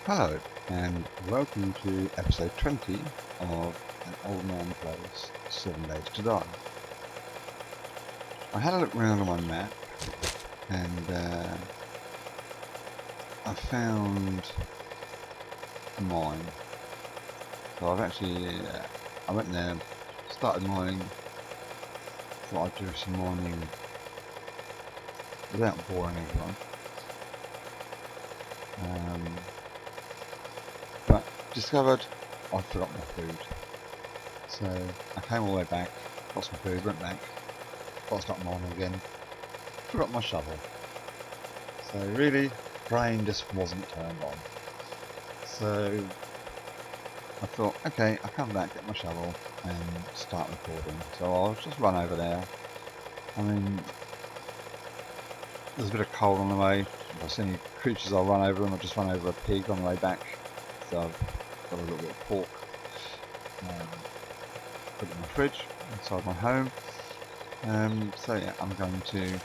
Hello, and welcome to episode 20 of An Old Man Plays 7 Days to Die. I had a look around on my map, and I found a mine. So I've actually, I went there, started mining, thought I'd do some mining without boring everyone. But discovered I forgot my food. So I came all the way back, got some food, went back, got to start mining again, forgot my shovel. So really, brain just wasn't turned on. So I thought, okay, I'll come back, get my shovel, and start recording. So I'll just run over there. I mean, there's a bit of coal on the way. If I see any creatures, I'll run over them. I'll just run over a pig on the way back. So I've got a little bit of pork. Put it in my fridge inside my home. So yeah, I'm going to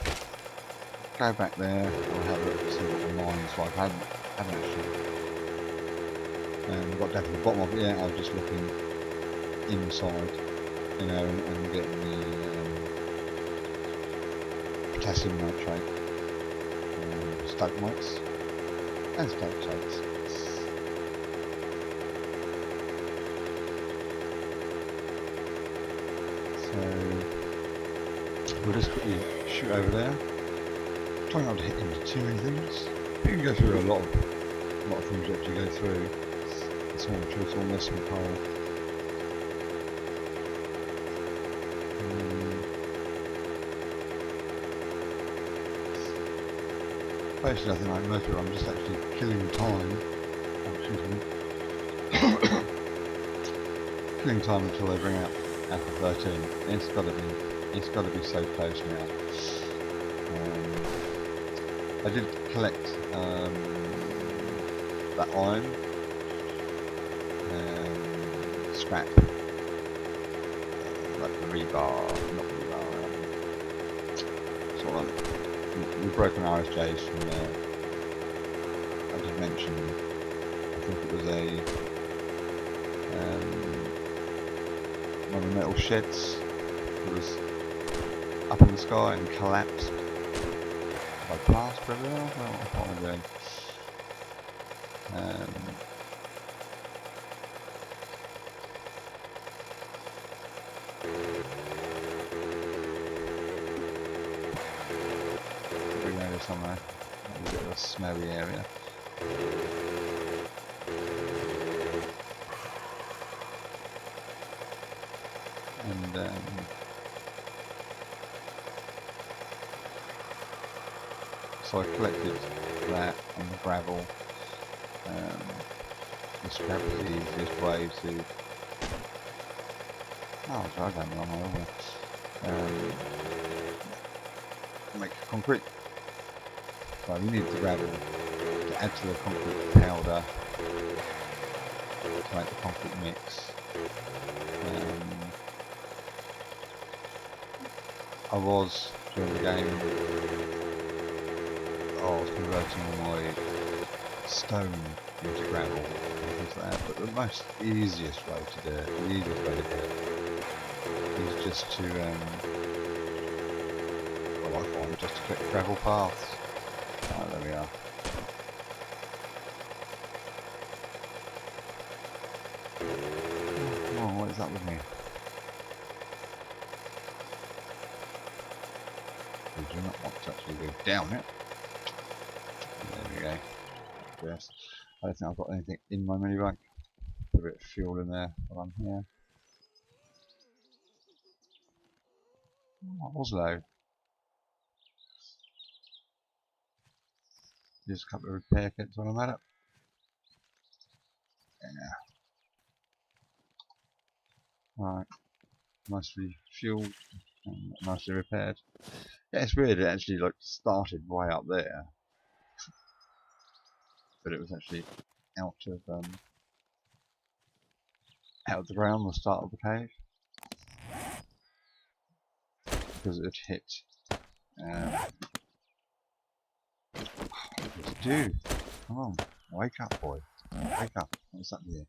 go back there. I'll have a look to see what the mine's like. I haven't actually got down to the bottom of it yet. I was just looking inside, and getting the potassium nitrate, stalagmites, and stalactites. So we'll just quickly shoot over there. Try not to hit into too many things. You can go through a lot of things you actually go through. Small trees, almost some coal. Basically, I think like most people, I'm just actually killing time. Oh, excuse me. Killing time until they bring out Alpha 13. It's got to be so close now. I did collect that iron. Scrap, like the rebar, not rebar, sort of the broken RSJs from there. I did mention, I think it was one of the metal sheds that was up in the sky and collapsed. By blast, probably. Well, what am I doing? Somewhere, a bit of a smelly area. And so I collected that and the gravel. This gravel is the easiest way to. Oh, I don't know. Make concrete. Well, you need the gravel to add to the concrete powder to make the concrete mix. I was during the game. I was converting all my stone into gravel and things like that. But the most easiest way to do it, is just to well, I find just to click gravel paths. Oh, there we are. Oh, what is that with me? We do not want to actually go down it. There we go. Yes. I don't think I've got anything in my mini bike. Put a bit of fuel in there while I'm here. What was low? Just a couple of repair kits when I'm at it. Yeah. Right. Nicely fueled and nicely repaired. Yeah, it's weird. It actually like started way up there, but it was actually out of the ground, the start of the cave, because it had hit. What does it do? Come on, wake up, boy. Wake up. What's up here?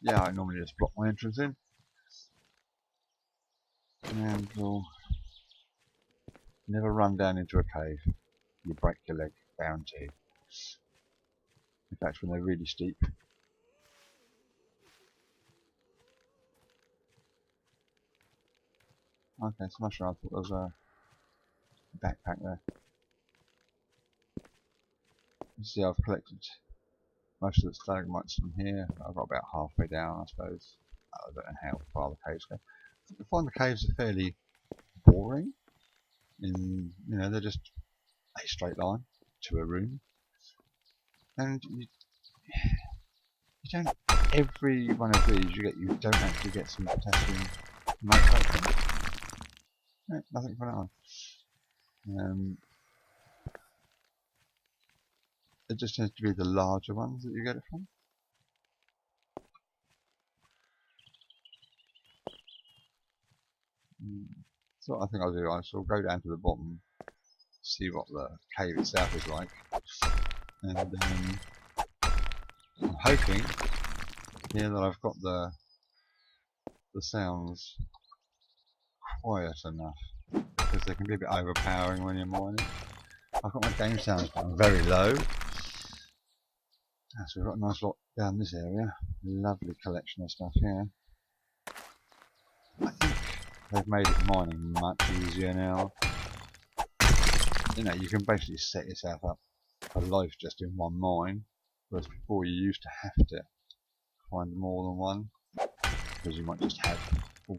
Yeah, I normally just block my entrance in. And we'll never run down into a cave. You break your leg, bound to. In fact, when they're really steep. Okay, smasher, I thought there was a backpack there. You see, I've collected most of the stalagmites from here. I've got about halfway down, I suppose. I don't know how far the caves go. I find the caves are fairly boring. They're just a straight line to a room. And you don't, every one of these you don't actually get some potassium nitrate from it. No, nothing for that one. It just tends to be the larger ones that you get it from. So what I think I'll do, I shall go down to the bottom, see what the cave itself is like, and I'm hoping here that I've got the sounds quiet enough, because they can be a bit overpowering when you're mining. I've got my game sounds down very low. So we've got a nice lot down this area. Lovely collection of stuff here. I think they've made it mining much easier now. You can basically set yourself up for life just in one mine, whereas before you used to have to find more than one, because you might just have, you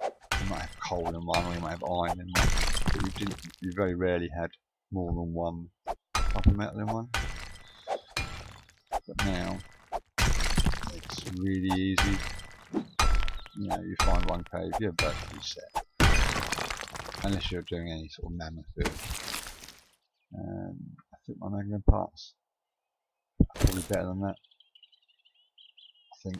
might have coal in one, or you might have iron in one, but you very rarely had more than one type of metal in one. But now it's really easy. You find one cave, you're virtually set, unless you're doing any sort of mammoth build. I think my magnum parts are probably better than that. I think.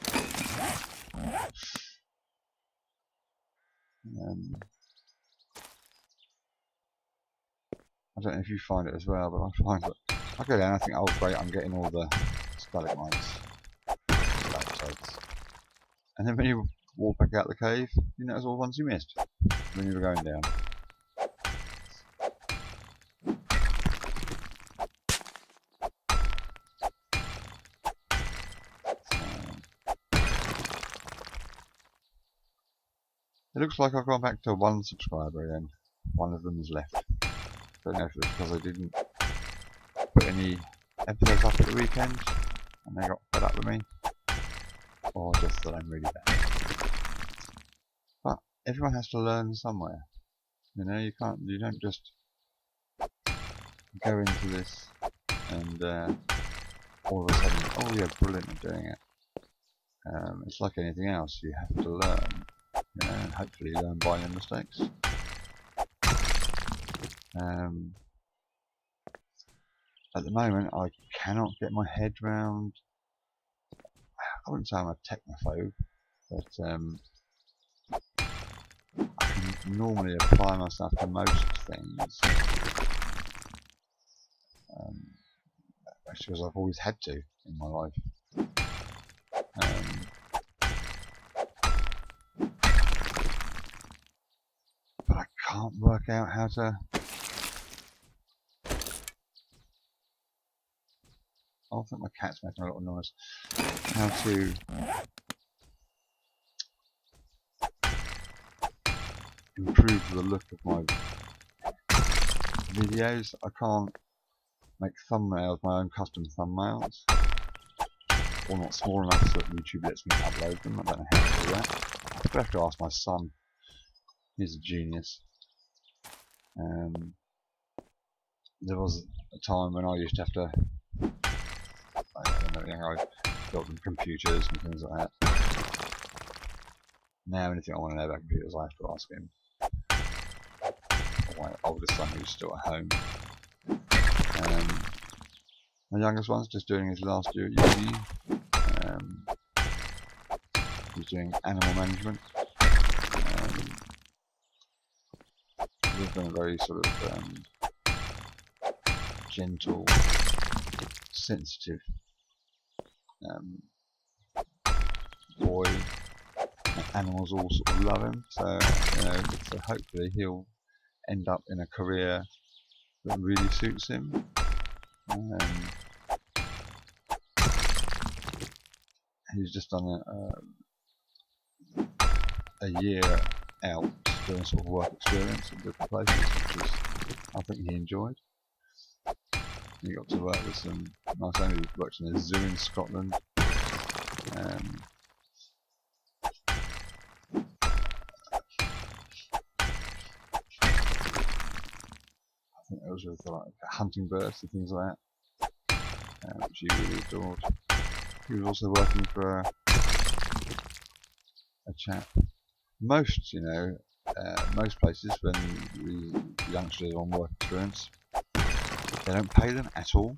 I don't know if you find it as well, but I find that I go down, I think, oh great, I'm getting all the stalagmites, stalactites, and then when you walk back out the cave, you notice all the ones you missed when you were going down. It looks like I've gone back to 1 subscriber again. One of them is left. Don't know if it's because I didn't put any episodes up at the weekend and they got fed up with me, or just that I'm really bad. But everyone has to learn somewhere. You don't just go into this and all of a sudden, oh you're brilliant at doing it. It's like anything else, you have to learn, and hopefully learn by your mistakes. At the moment, I cannot get my head round. I wouldn't say I'm a technophobe, but I can normally apply myself to most things. Actually, because I've always had to in my life. But I can't work out how to. I think my cat's making a lot of noise. How to improve the look of my videos. I can't make thumbnails, my own custom thumbnails, or not small enough so that YouTube lets me upload them. I don't know how to do that. I'll have to ask my son. He's a genius. There was a time when I used to have to, I built them computers and things like that. Now anything I want to know about computers, I have to ask him. Or my oldest son, who's still at home. My youngest one's just doing his last year at uni. He's doing animal management. He's been a very sort of gentle sensitive boy. Animals all sort of love him, so so hopefully he'll end up in a career that really suits him. He's just done a year out doing sort of work experience in different places, which I think he enjoyed. He got to work with some nice owners. He worked in a zoo in Scotland. I think it was with like hunting birds and things like that, which he really adored. He was also working for a chap. Most, most places when the youngsters are on work experience, they don't pay them at all.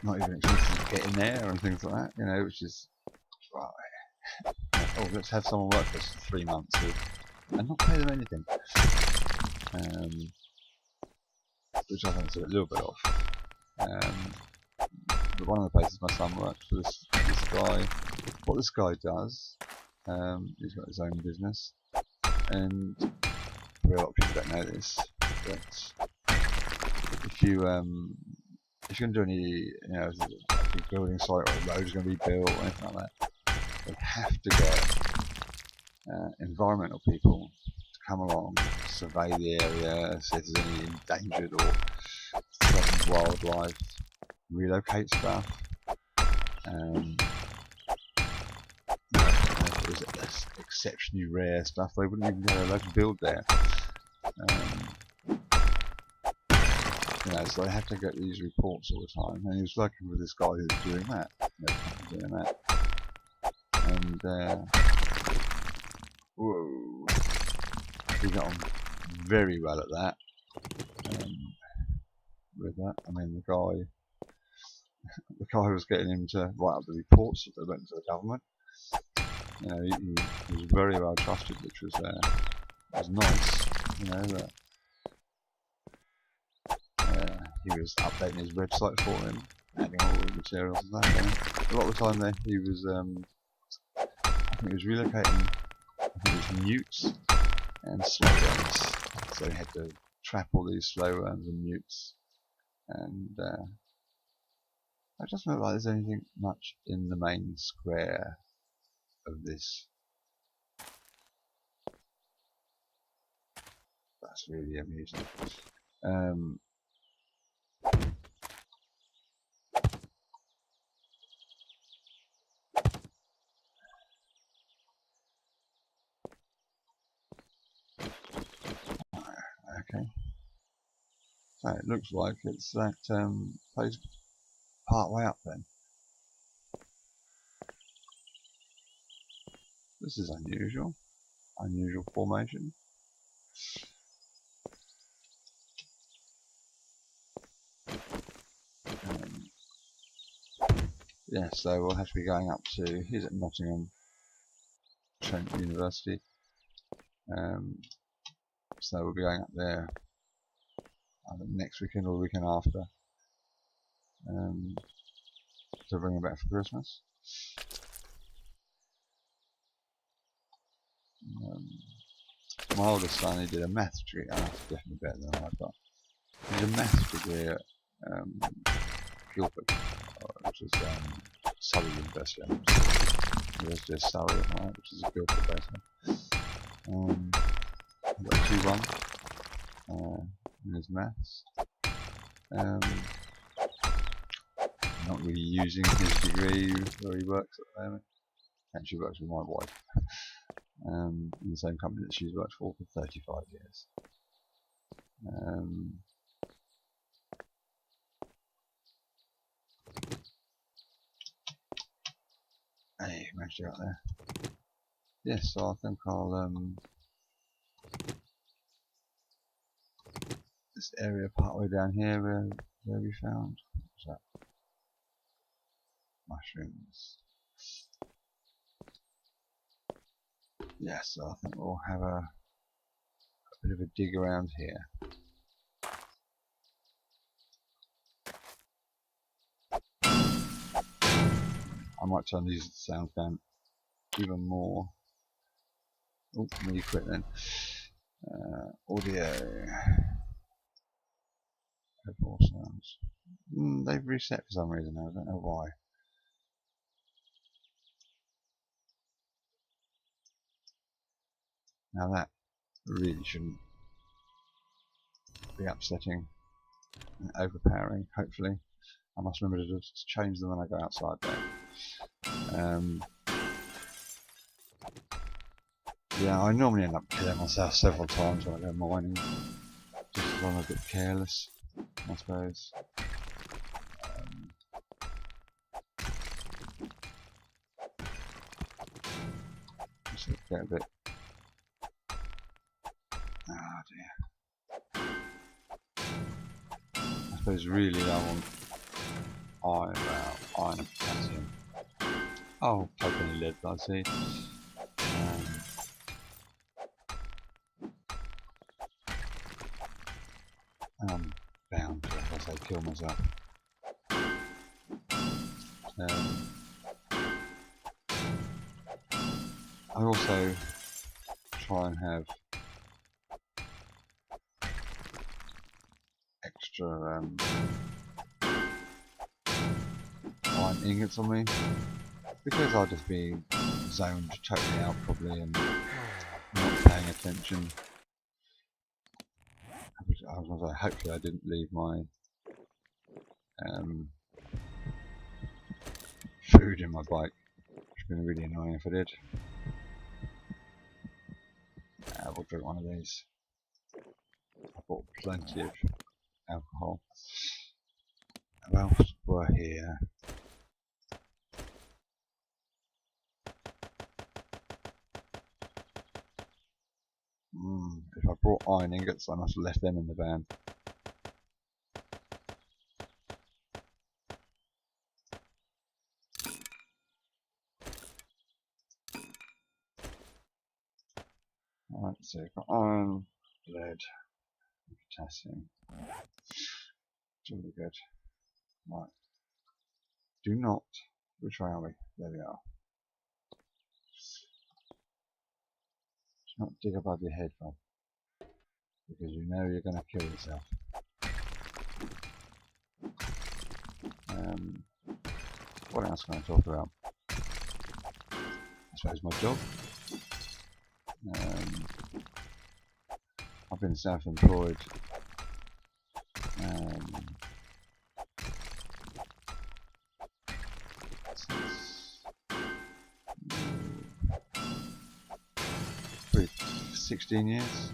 Not even expenses to get in there and things like that, which is, right, oh, let's have someone work for us for 3 months and not pay them anything. Which I think is a little bit off. But one of the places my son works for this guy, what this guy does, he's got his own business, and a lot of people don't know this, but if you're going to do any, a big building site or a road is going to be built or anything like that, they have to get environmental people to come along, survey the area, see if there's any endangered or threatened wildlife, relocate stuff. If it was exceptionally rare stuff, they wouldn't even be allowed to build there. So they have to get these reports all the time, and he was working with this guy who was doing that, doing that, and whoa, he got on very well at that. With that, I mean, the guy was getting him to write up the reports that went to the government. He was very well trusted, which was nice. He was updating his website for him, adding all the materials and that. A lot of the time there, he was, I think he was relocating, newts and slow worms. So he had to trap all these slow worms and newts, and it doesn't look like there's anything much in the main square of this. That's really amusing. Okay. So it looks like it's that place part way up then. This is unusual. Unusual formation. Yeah, so we'll have to be going up to, he's at Nottingham Trent University. So we'll be going up there either next weekend or the weekend after to bring him back for Christmas. My oldest son, he did a maths degree. That's definitely better than I've got. He did a maths degree at Guildford, which is Surrey University. University of Surrey, which is a Guildford based one. He got a 2-1 in his maths. Not really using his degree where he works at the moment. Actually works with my wife in the same company that she's worked for 35 years. Hey, managed to get out there. Yes, so I think I'll this area partway down here where we found what's that? Mushrooms. Yes, so I think we'll have a bit of a dig around here. I might turn these sounds down even more. Oh, let me quit then. Audio. Overall sounds. They've reset for some reason. I don't know why. Now that really shouldn't be upsetting and overpowering. Hopefully, I must remember to just change them when I go outside there. Yeah, I normally end up killing myself several times when I go mining, just because I'm a bit careless, I suppose. Just get a bit. Ah dear. I suppose really I want iron and potassium. Oh, poke any lead, I see. I'm bound to, as I say, kill myself. I also try and have extra iron ingots on me, because I'll just be zoned totally out probably and not paying attention. I was going to say, hopefully I didn't leave my food in my bike, which would have been really annoying if I did. We'll drink one of these. I bought plenty of alcohol. Who else were here? If I brought iron ingots, I must have left them in the van. Right, so we've got iron, lead, potassium. It's really good. Right. Do not. Which way are we? There we are. Do not dig above your head, Bob, because you know you're going to kill yourself. What else can I talk about? I suppose my job. I've been self-employed since 16 years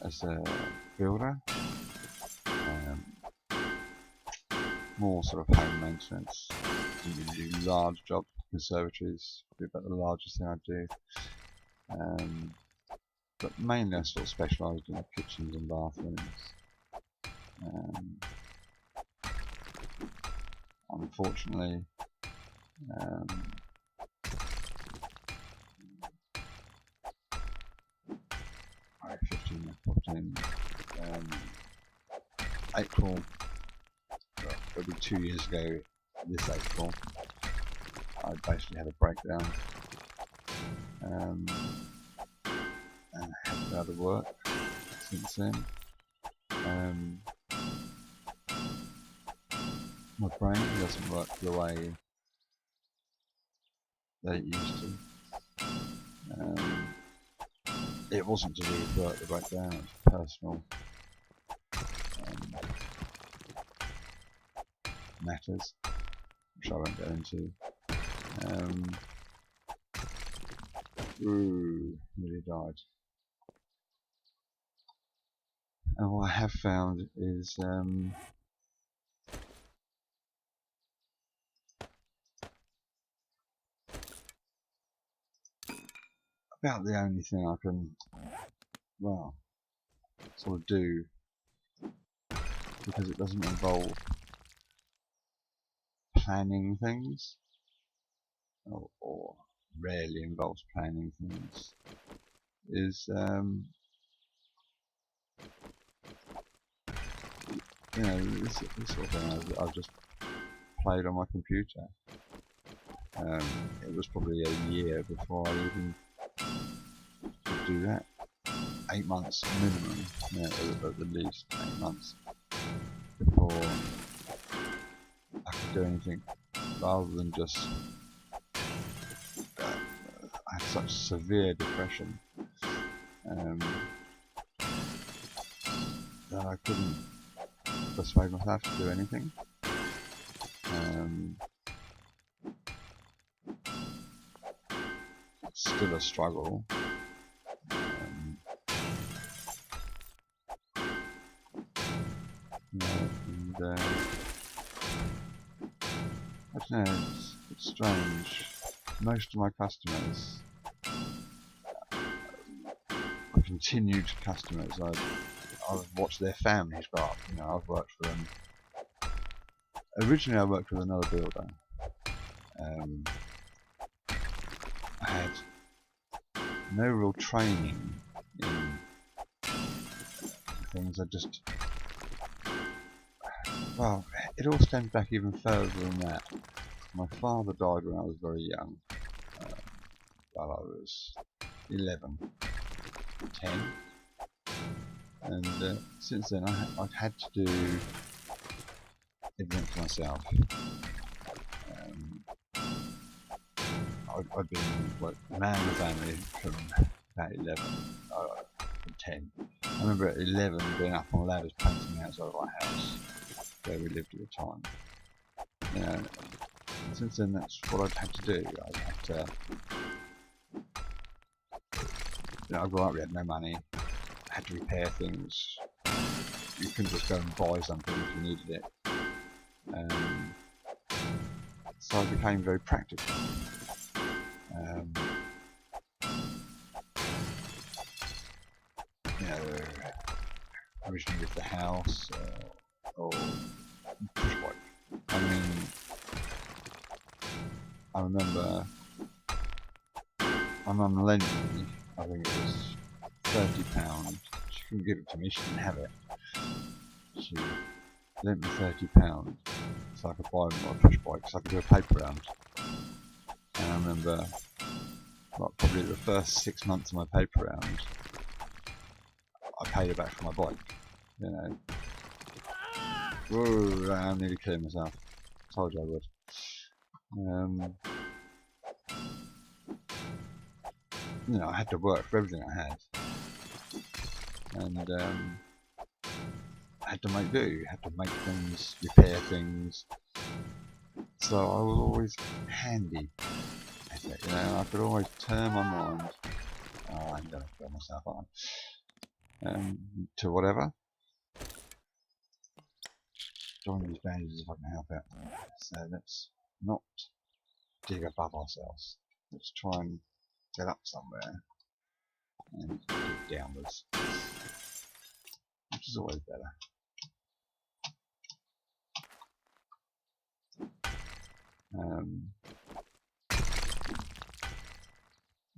as a builder. More sort of home maintenance. Didn't really do large jobs, conservatories, would be about the largest thing I do. But mainly I sort of specialised in kitchens and bathrooms. Unfortunately, 14, April, well, it'll be 2 years ago this April, I basically had a breakdown and haven't been able to work since then. My brain doesn't work the way that it used to. It wasn't to do with work, the breakdown, it was personal matters, which I won't go into. Nearly died. And what I have found is about the only thing I can, well, sort of do, because it doesn't involve planning things, or rarely involves planning things, is you know, this sort of thing I've just played on my computer. It was probably a year before I even could do that. 8 months minimum, at the least 8 months before I could do anything rather than just I had such severe depression that I couldn't persuade myself to do anything. It's still a struggle. And I don't know, it's strange. Most of my customers are continued customers. I've watched their families grow up. I've worked for them. Originally, I worked with another builder. I had no real training in things. Well, it all stems back even further than that. My father died when I was very young, while I was 11, 10, and since then I've had to do everything for myself. I've been like man of the family from about 11, from 10. I remember at 11 being up on ladders painting the outside of our house where we lived at the time. Since then, that's what I've had to do. I've had to. I grew up, we had no money. I had to repair things. You couldn't just go and buy something if you needed it. So I became very practical. Originally with the house or push bike. I mean, I remember my mum lent me, I think it was £30. She couldn't give it to me, she didn't have it. She lent me £30 so I could buy my push bike, so I could do a paper round. And I remember, probably the first 6 months of my paper round, I paid her back for my bike. Whoa, I'm nearly killing myself. Told you I would. I had to work for everything I had, and I had to make do. Had to make things, repair things. So I was always handy at it. I could always turn my mind. Oh, I'm gonna kill myself, aren't I? To whatever. Join these bandages if I can help it. So let's not dig above ourselves. Let's try and get up somewhere and dig downwards, which is always better.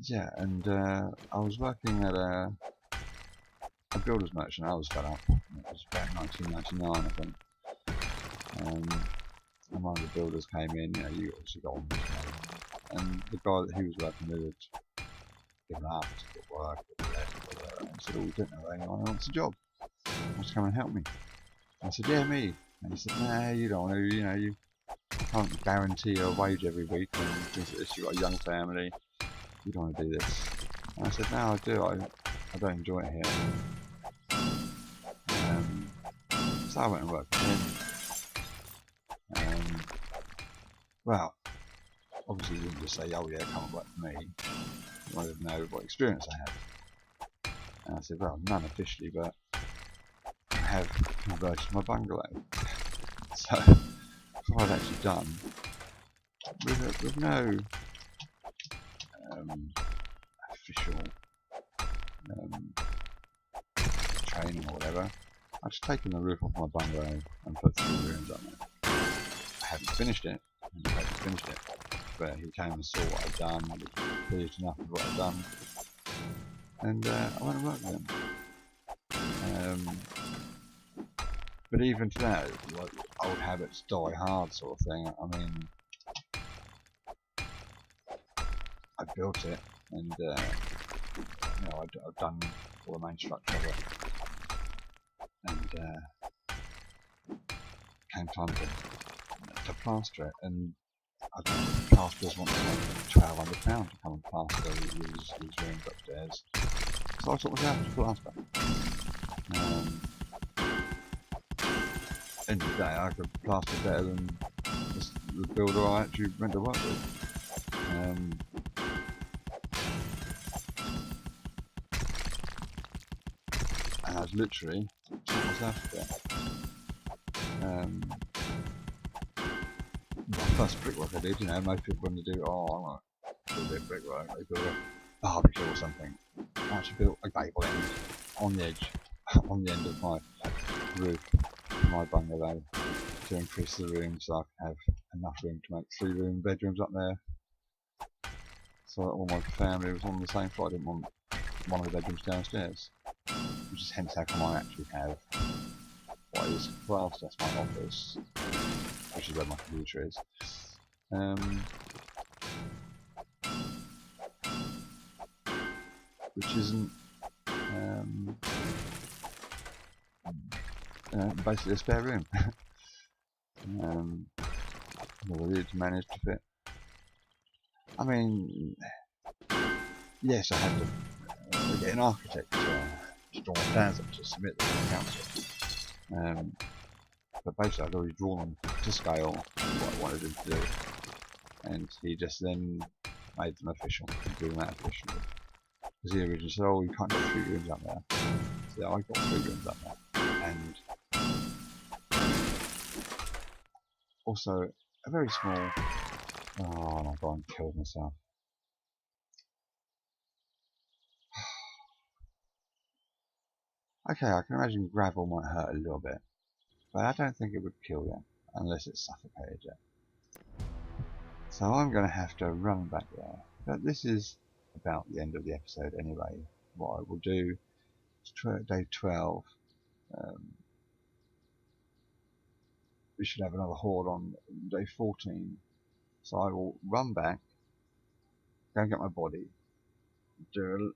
Yeah, and I was working at a builder's merchant. I was fed up. It was about 1999, I think. And one of the builders came in. You obviously got on with him. And the guy that he was working with had given up, got work, and said, "Oh, we don't know anyone who wants a job. Wants to come and help me?" And I said, "Yeah, me." And he said, "Nah, you don't want to. You can't guarantee a wage every week, and things like this. You've got a young family. You don't want to do this." And I said, "No, I do. I don't enjoy it here." So I went and worked with him. Well, obviously he didn't just say, "Oh yeah, come and work for me." He wanted to know what experience I had. And I said, "Well, none officially, but I have converted my bungalow." So, what I'd actually done, with no official training or whatever, I'd just taken the roof off my bungalow and put 3 rooms on it. I hadn't finished it, but he came and saw what I'd done, he was pleased enough with what I'd done, and I went and worked with him. But even to that, like old habits die hard sort of thing. I mean, built it, and you know, I've done all the main structure of it, and came time to plaster it, and I don't know, the plasterers wanted £1,200 to come and plaster these rooms upstairs, so I thought myself to plaster. End of the day, I could plaster better than the builder I actually went to work with. And I've literally taught myself a bit. The first brickwork I did, you know, most people when they do, oh, I want to do a bit of brickwork, they build a barbecue or something. I actually built a gable end on the edge, on the end of my roof, my bungalow, to increase the room so I could have enough room to make 3-room bedrooms up there. So that all my family was on the same floor. I didn't want one of the bedrooms downstairs. Which is hence how come I actually have what is classed as my office, which is where my computer is. Which isn't basically a spare room. Well, it's managed to fit. I mean, yes, I had to get an architect to draw my plans up to submit them to the council. But basically, I'd already drawn them to scale what I wanted him to do, and he just then made them official, doing that officially. Because he originally said, "Oh, you can't get 3 rooms up there." So I got 3 rooms up there, and also a very small. Oh my god, I killed myself. Okay, I can imagine gravel might hurt a little bit, but I don't think it would kill you unless it suffocated you. So I'm going to have to run back there. But this is about the end of the episode anyway. What I will do is day 12. We should have another horde on day 14. So I will run back, go and get my body, do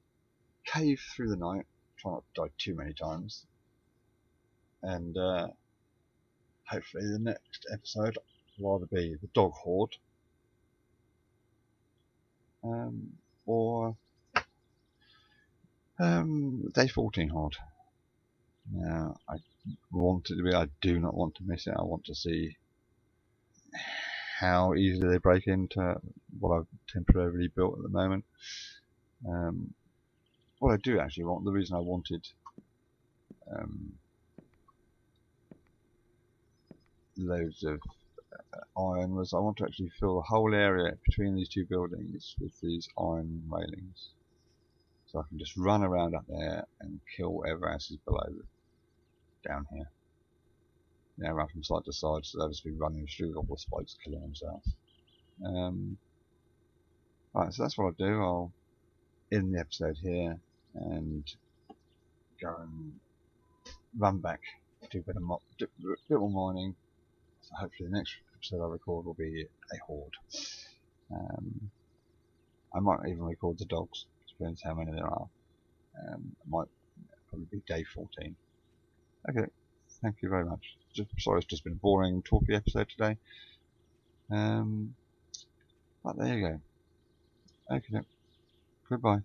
a cave through the night, try not to die too many times, and hopefully the next episode will either be the dog horde, or day 14 horde. Now, I want it to be, I do not want to miss it. I want to see how easily they break into what I've temporarily built at the moment. What I do actually want, the reason I wanted loads of iron was I want to actually fill the whole area between these 2 buildings with these iron railings. So I can just run around up there and kill whatever else is below down here. Yeah, run from side to side, so they'll just be running through all the spikes killing themselves. Right, so that's what I'll do. I'll end the episode here and go and run back, do a bit more mining. So hopefully the next episode I record will be a horde. I might even record the dogs, depends how many there are. It might probably be day 14. Okay, thank you very much. Sorry, it's just been a boring, talky episode today. But there you go. Okay, goodbye.